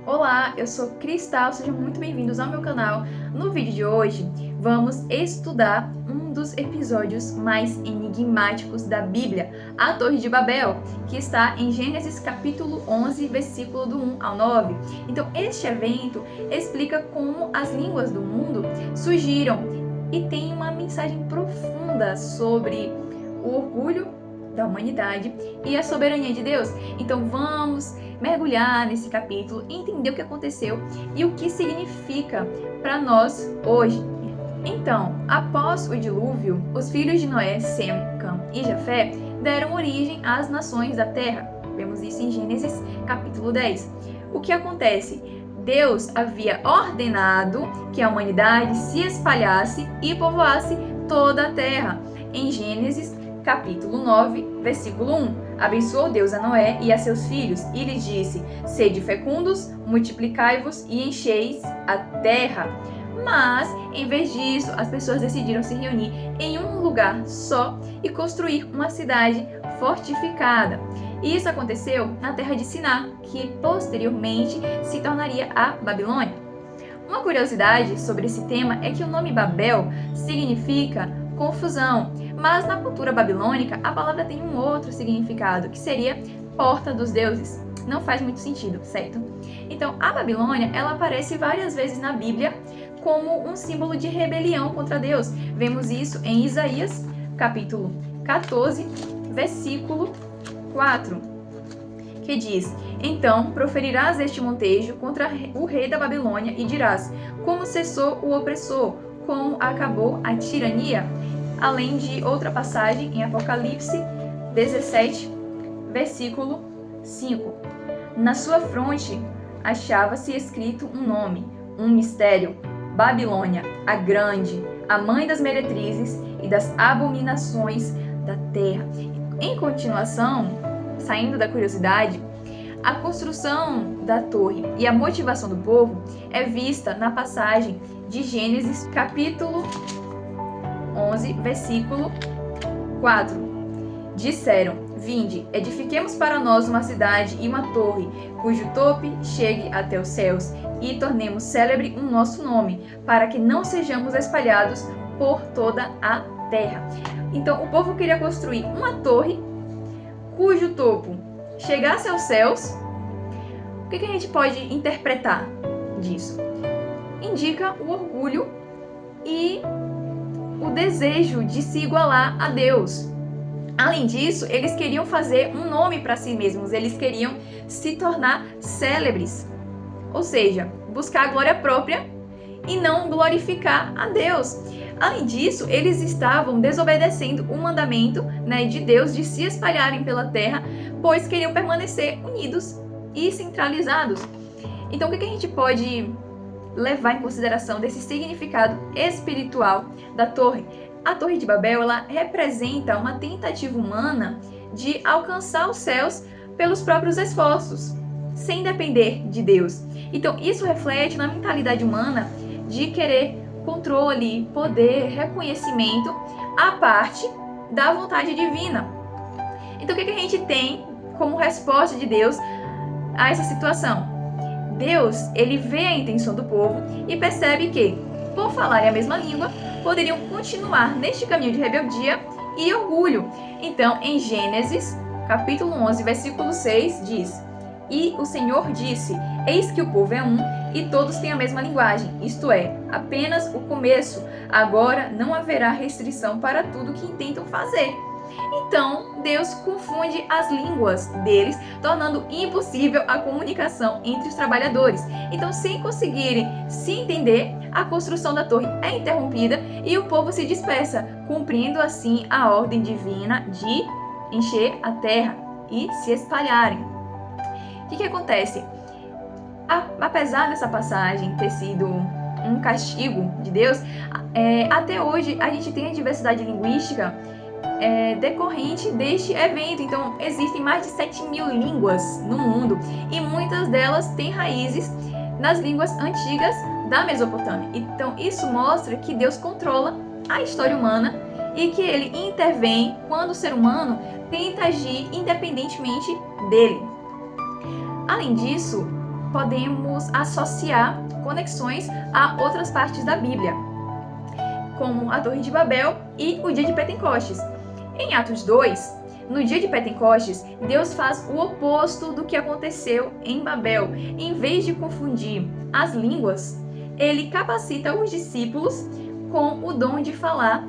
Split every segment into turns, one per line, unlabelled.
Olá, eu sou Cristal, sejam muito bem-vindos ao meu canal. No vídeo de hoje, vamos estudar um dos episódios mais enigmáticos da Bíblia, a Torre de Babel, que está em Gênesis capítulo 11, versículo do 1 ao 9. Então, este evento explica como as línguas do mundo surgiram e tem uma mensagem profunda sobre o orgulho da humanidade e a soberania de Deus. Então, vamos mergulhar nesse capítulo, entender o que aconteceu e o que significa para nós hoje. Então, após o dilúvio, os filhos de Noé, Sem, Cam e Jafé deram origem às nações da terra. Vemos isso em Gênesis capítulo 10. O que acontece? Deus havia ordenado que a humanidade se espalhasse e povoasse toda a terra. Em Gênesis capítulo 9, versículo 1. Abençoou Deus a Noé e a seus filhos, e lhes disse: sede fecundos, multiplicai-vos e encheis a terra. Mas, em vez disso, as pessoas decidiram se reunir em um lugar só e construir uma cidade fortificada. E isso aconteceu na terra de Siná, que posteriormente se tornaria a Babilônia. Uma curiosidade sobre esse tema é que o nome Babel significa confusão, mas na cultura babilônica a palavra tem um outro significado, que seria porta dos deuses. Não faz muito sentido, certo? Então, a Babilônia, ela aparece várias vezes na Bíblia como um símbolo de rebelião contra Deus. Vemos isso em Isaías, capítulo 14, versículo 4, que diz: então proferirás este montejo contra o rei da Babilônia e dirás: como cessou o opressor, como acabou a tirania. Além de outra passagem em Apocalipse 17, versículo 5. Na sua fronte achava-se escrito um nome, um mistério: Babilônia, a grande, a mãe das meretrizes e das abominações da terra. Em continuação, saindo da curiosidade, a construção da torre e a motivação do povo é vista na passagem de Gênesis capítulo 11, versículo 4. Disseram: vinde, edifiquemos para nós uma cidade e uma torre, cujo tope chegue até os céus, e tornemos célebre o nosso nome, para que não sejamos espalhados por toda a terra. Então, o povo queria construir uma torre cujo topo chegasse aos céus. O que a gente pode interpretar disso? Indica o orgulho e o desejo de se igualar a Deus. Além disso, eles queriam fazer um nome para si mesmos, eles queriam se tornar célebres, ou seja, buscar a glória própria e não glorificar a Deus. Além disso, eles estavam desobedecendo o mandamento, de Deus de se espalharem pela terra, pois queriam permanecer unidos e centralizados. Então, o que a gente pode levar em consideração desse significado espiritual da torre? A Torre de Babel, ela representa uma tentativa humana de alcançar os céus pelos próprios esforços, sem depender de Deus. Então, isso reflete na mentalidade humana de querer controle, poder, reconhecimento, a parte da vontade divina. Então, o que a gente tem como resposta de Deus a essa situação? Deus, ele vê a intenção do povo e percebe que, por falarem a mesma língua, poderiam continuar neste caminho de rebeldia e orgulho. Então, em Gênesis, capítulo 11, versículo 6, diz: e o Senhor disse: eis que o povo é um, e todos têm a mesma linguagem, isto é, apenas o começo. Agora não haverá restrição para tudo que intentam fazer. Então, Deus confunde as línguas deles, tornando impossível a comunicação entre os trabalhadores. Então, sem conseguirem se entender, a construção da torre é interrompida e o povo se dispersa, cumprindo assim a ordem divina de encher a terra e se espalharem. O que acontece? Apesar dessa passagem ter sido um castigo de Deus, até hoje a gente tem a diversidade linguística decorrente deste evento. Então, existem mais de 7.000 línguas no mundo e muitas delas têm raízes nas línguas antigas da Mesopotâmia. Então, isso mostra que Deus controla a história humana e que ele intervém quando o ser humano tenta agir independentemente dele. Além disso, podemos associar conexões a outras partes da Bíblia, como a Torre de Babel e o dia de Pentecostes. Em Atos 2, no dia de Pentecostes, Deus faz o oposto do que aconteceu em Babel. Em vez de confundir as línguas, ele capacita os discípulos com o dom de falar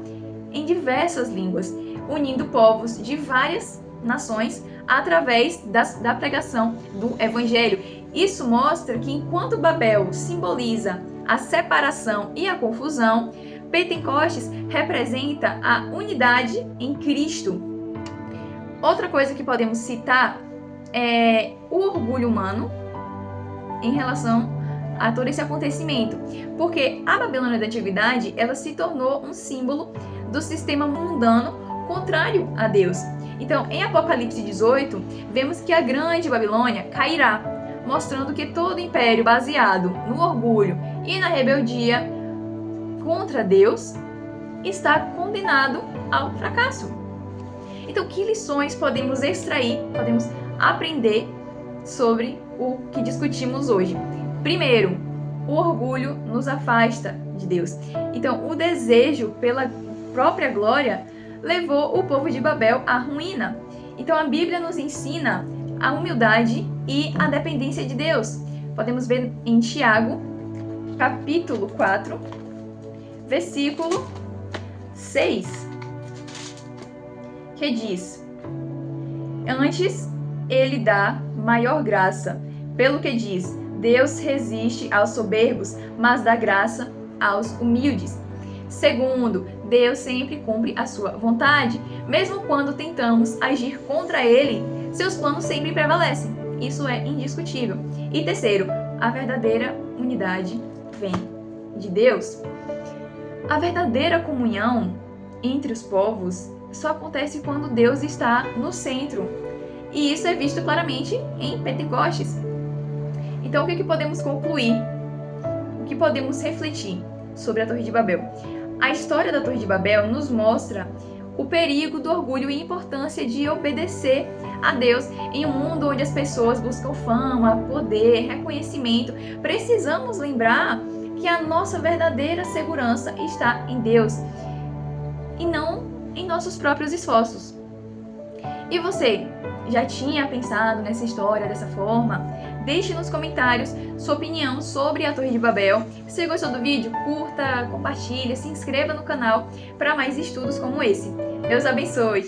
em diversas línguas, unindo povos de várias nações através da pregação do Evangelho. Isso mostra que enquanto Babel simboliza a separação e a confusão, Pentecostes representa a unidade em Cristo. Outra coisa que podemos citar é o orgulho humano em relação a todo esse acontecimento, porque a Babilônia da Antiguidade, ela se tornou um símbolo do sistema mundano contrário a Deus. Então, em Apocalipse 18, vemos que a grande Babilônia cairá, mostrando que todo império baseado no orgulho e na rebeldia contra Deus está condenado ao fracasso. Então, que lições podemos extrair, podemos aprender sobre o que discutimos hoje? Primeiro, o orgulho nos afasta de Deus. Então, o desejo pela própria glória levou o povo de Babel à ruína. Então, a Bíblia nos ensina a humildade e a dependência de Deus. Podemos ver em Tiago, capítulo 4, versículo 6, que diz: antes ele dá maior graça, pelo que diz, Deus resiste aos soberbos, mas dá graça aos humildes. Segundo, Deus sempre cumpre a sua vontade. Mesmo quando tentamos agir contra ele, seus planos sempre prevalecem. Isso é indiscutível. E terceiro, a verdadeira unidade vem de Deus. A verdadeira comunhão entre os povos só acontece quando Deus está no centro. E isso é visto claramente em Pentecostes. Então, o que podemos concluir? O que podemos refletir sobre a Torre de Babel? A história da Torre de Babel nos mostra o perigo do orgulho e a importância de obedecer a Deus em um mundo onde as pessoas buscam fama, poder, reconhecimento. Precisamos lembrar que a nossa verdadeira segurança está em Deus e não em nossos próprios esforços. E você, já tinha pensado nessa história dessa forma? Deixe nos comentários sua opinião sobre a Torre de Babel. Se você gostou do vídeo, curta, compartilhe, se inscreva no canal para mais estudos como esse. Deus abençoe!